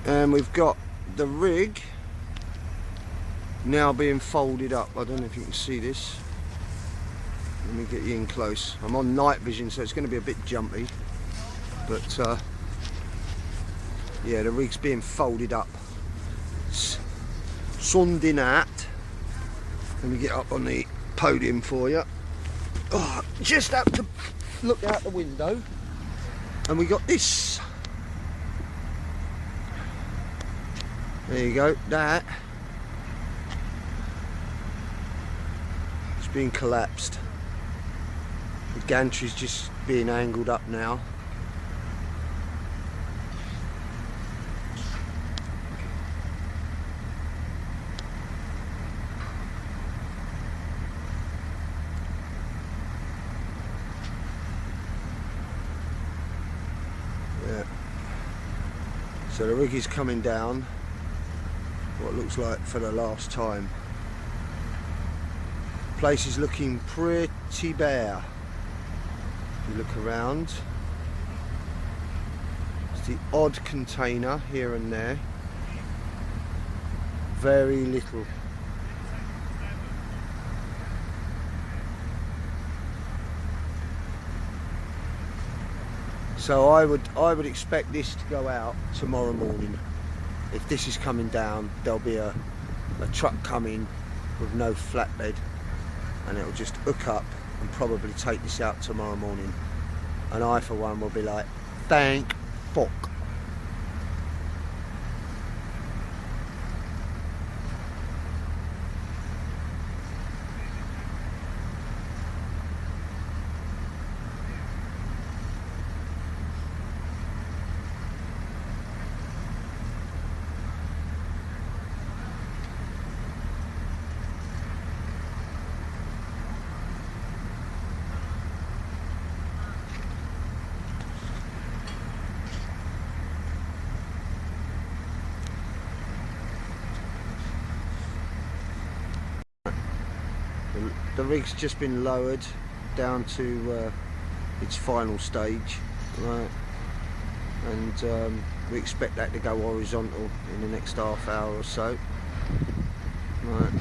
And we've got the rig now being folded up. I don't know if you can see this. Let me get you in close. I'm on night vision, so it's going to be a bit jumpy. But yeah, the rig's being folded up. It's Sunday night. Let me get up on the podium for you. Oh, just have to look out the window. And we got this. There you go, that. It's been collapsed. The gantry's just being angled up now. Yeah. So the rig is coming down. What looks like for the last time. Place is looking pretty bare. You look around. It's the odd container here and there. Very little. So I would expect this to go out tomorrow morning. If this is coming down, there'll be a truck coming with no flatbed, and it'll just hook up and probably take this out tomorrow morning. And I, for one, will be like, thank fuck. The rig's just been lowered down to its final stage, right? And we expect that to go horizontal in the next half hour or so. Right.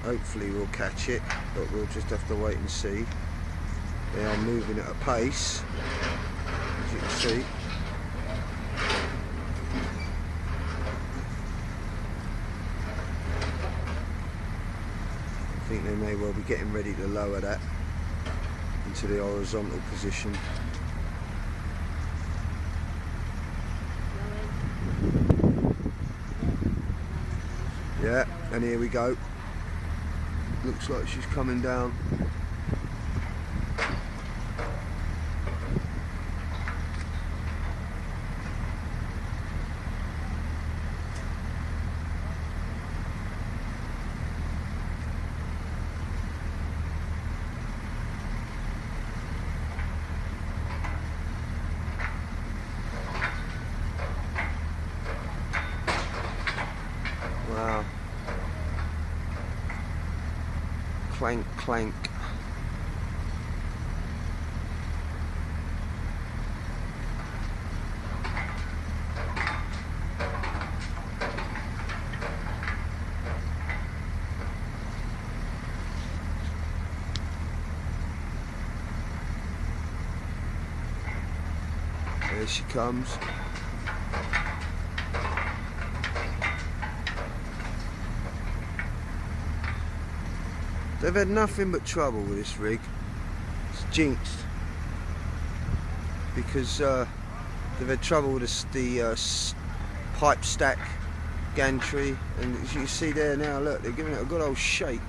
Hopefully we'll catch it, but we'll just have to wait and see. They are moving at a pace, as you can see. I think they may well be getting ready to lower that into the horizontal position. Yeah, and here we go. Looks like she's coming down. Wow. Clank, clank. There she comes. They've had nothing but trouble with this rig. It's jinxed. Because they've had trouble with the pipe stack gantry. And as you can see there now, look, they're giving it a good old shake.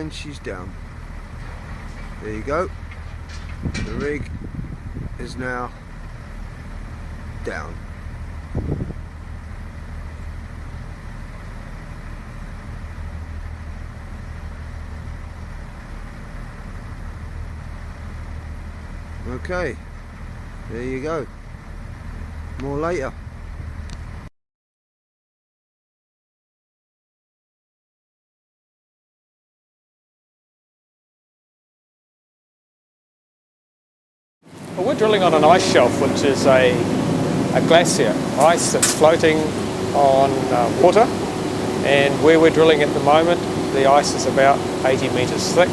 And she's down. There you go. The rig is now down. Okay, there you go. More later. Well, we're drilling on an ice shelf, which is a glacier, ice that's floating on water, and where we're drilling at the moment, the ice is about 80 metres thick,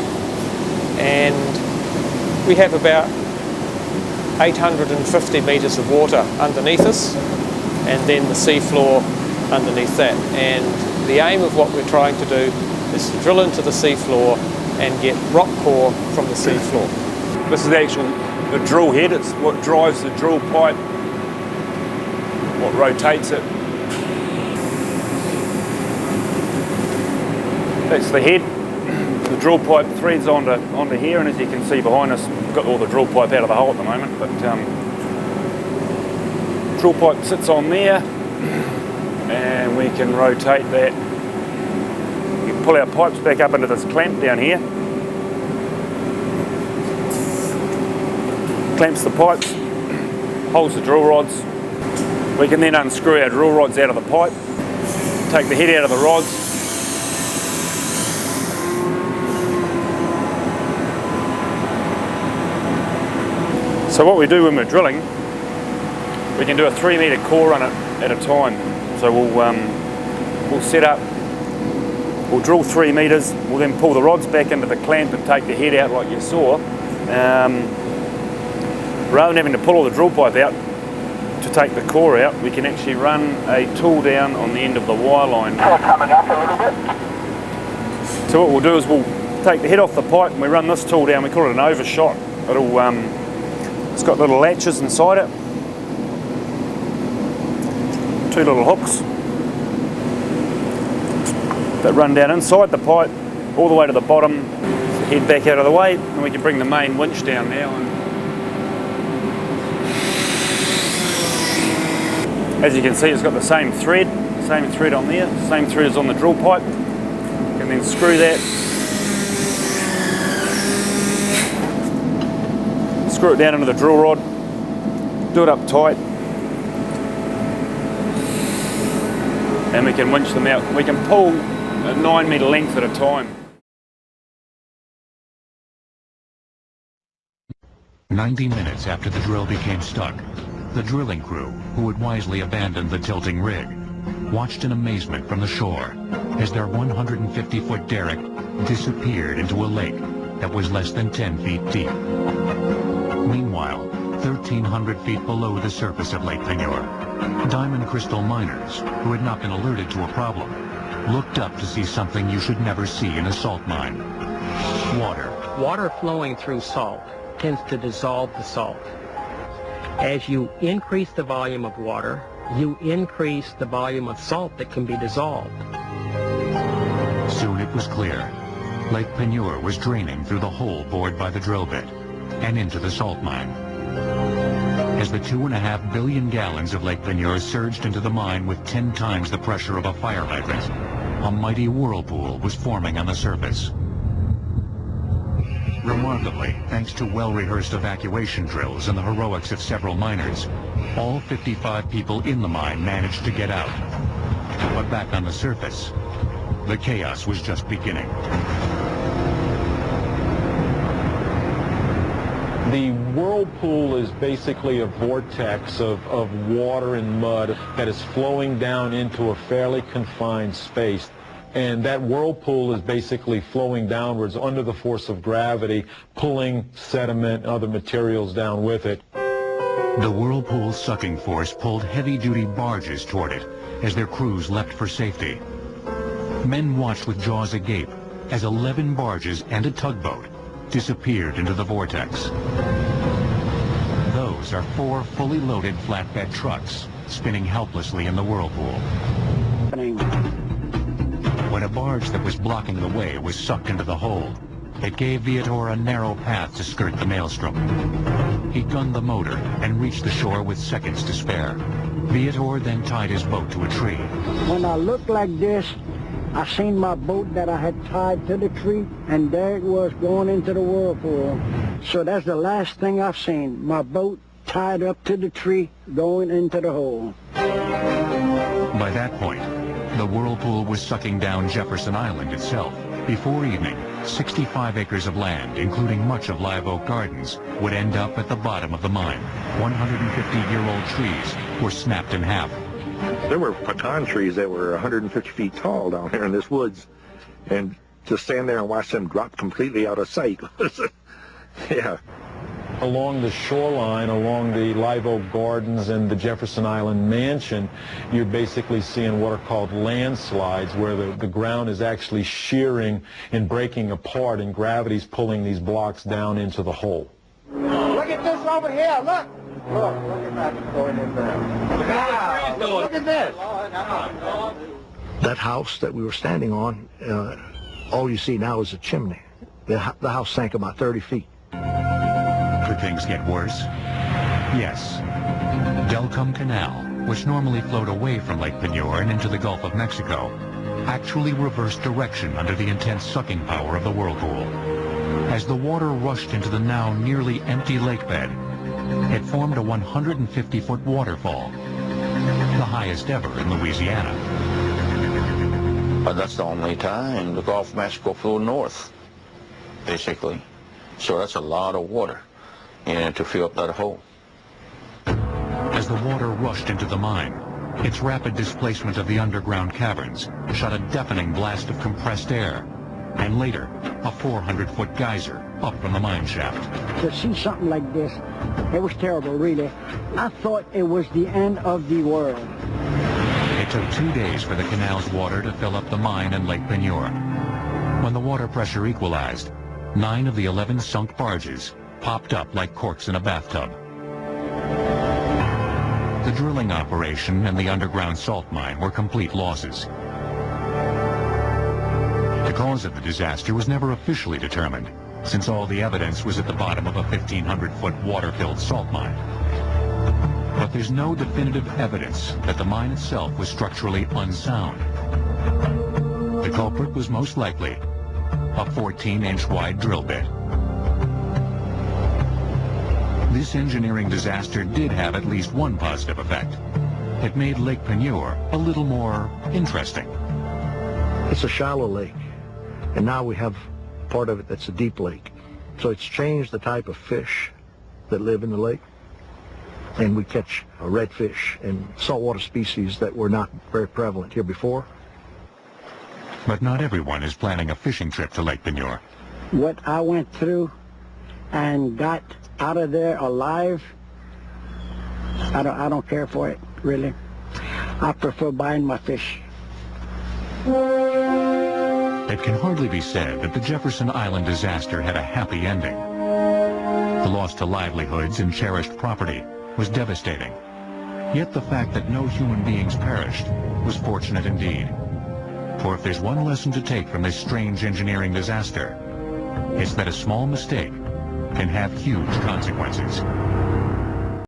and we have about 850 metres of water underneath us, and then the sea floor underneath that. And the aim of what we're trying to do is to drill into the sea floor and get rock core from the sea floor. This is the drill head. It's what drives the drill pipe, what rotates it. That's the head. The drill pipe threads onto here, and as you can see behind us, we've got all the drill pipe out of the hole at the moment, but drill pipe sits on there, and we can rotate that. We can pull our pipes back up into this clamp down here. Clamps the pipes, holds the drill rods. We can then unscrew our drill rods out of the pipe, take the head out of the rods, so what we do when we're drilling, we can do a 3 metre core run at a time. So we'll set up, we'll drill 3 metres, we'll then pull the rods back into the clamp and take the head out like you saw. Rather than having to pull all the drill pipe out to take the core out, we can actually run a tool down on the end of the wire line. Coming up a little bit. So what we'll do is we'll take the head off the pipe and we run this tool down. We call it an overshot. It's got little latches inside it, 2 little hooks that run down inside the pipe all the way to the bottom. Head back out of the way, and we can bring the main winch down now. As you can see, it's got the same thread on there, same thread as on the drill pipe. You can then screw that, screw it down into the drill rod, do it up tight, and we can winch them out. We can pull a 9 metre length at a time. 90 minutes after the drill became stuck, the drilling crew, who had wisely abandoned the tilting rig, watched in amazement from the shore as their 150-foot derrick disappeared into a lake that was less than 10 feet deep. Meanwhile, 1,300 feet below the surface of Lake Peigneur, diamond crystal miners, who had not been alerted to a problem, looked up to see something you should never see in a salt mine. Water. Water flowing through salt tends to dissolve the salt. As you increase the volume of water, you increase the volume of salt that can be dissolved. Soon it was clear. Lake Peigneur was draining through the hole bored by the drill bit and into the salt mine. As the 2.5 billion gallons of Lake Peigneur surged into the mine with 10 times the pressure of a fire hydrant, a mighty whirlpool was forming on the surface. Remarkably, thanks to well-rehearsed evacuation drills and the heroics of several miners, all 55 people in the mine managed to get out. But back on the surface, the chaos was just beginning. The whirlpool is basically a vortex of water and mud that is flowing down into a fairly confined space. And that whirlpool is basically flowing downwards under the force of gravity, pulling sediment and other materials down with it. The whirlpool's sucking force pulled heavy-duty barges toward it as their crews leapt for safety. Men watched with jaws agape as 11 barges and a tugboat disappeared into the vortex. Those are 4 fully loaded flatbed trucks spinning helplessly in the whirlpool. When a barge that was blocking the way was sucked into the hole. It gave Viator a narrow path to skirt the maelstrom. He gunned the motor and reached the shore with seconds to spare. Viator then tied his boat to a tree. When I looked like this, I seen my boat that I had tied to the tree, and there it was going into the whirlpool. So that's the last thing I've seen, my boat tied up to the tree, going into the hole. By that point, the whirlpool was sucking down Jefferson Island itself. Before evening, 65 acres of land, including much of Live Oak Gardens, would end up at the bottom of the mine. 150-year-old trees were snapped in half. There were pecan trees that were 150 feet tall down here in this woods, and to stand there and watch them drop completely out of sight. Yeah. Along the shoreline, along the Live Oak Gardens and the Jefferson Island Mansion, you're basically seeing what are called landslides, where the ground is actually shearing and breaking apart, and gravity's pulling these blocks down into the hole. Look at this over here, look! Look at that going in there. Look at this! That house that we were standing on, all you see now is a chimney. The house sank about 30 feet. Could things get worse? Yes. Delcom Canal, which normally flowed away from Lake Peigneur and into the Gulf of Mexico, actually reversed direction under the intense sucking power of the whirlpool. As the water rushed into the now nearly empty lake bed, it formed a 150-foot waterfall, the highest ever in Louisiana. That's the only time the Gulf of Mexico flowed north, basically. So that's a lot of water, and to fill up that hole. As the water rushed into the mine, its rapid displacement of the underground caverns shot a deafening blast of compressed air, and later, a 400-foot geyser up from the mine shaft. To see something like this, it was terrible, really. I thought it was the end of the world. It took 2 days for the canal's water to fill up the mine and Lake Peigneur. When the water pressure equalized, 9 of the 11 sunk barges popped up like corks in a bathtub. The drilling operation and the underground salt mine were complete losses. The cause of the disaster was never officially determined, since all the evidence was at the bottom of a 1,500-foot water-filled salt mine. But there's no definitive evidence that the mine itself was structurally unsound. The culprit was most likely a 14-inch wide drill bit. This engineering disaster did have at least one positive effect. It made Lake Peigneur a little more interesting. It's a shallow lake, and now we have part of it that's a deep lake. So it's changed the type of fish that live in the lake, and we catch redfish and saltwater species that were not very prevalent here before. But not everyone is planning a fishing trip to Lake Peigneur. What I went through and got out of there alive, I don't care for it, really. I prefer buying my fish. It can hardly be said that the Jefferson Island disaster had a happy ending. The loss to livelihoods and cherished property was devastating. Yet the fact that no human beings perished was fortunate indeed. For if there's one lesson to take from this strange engineering disaster, it's that a small mistake can have huge consequences.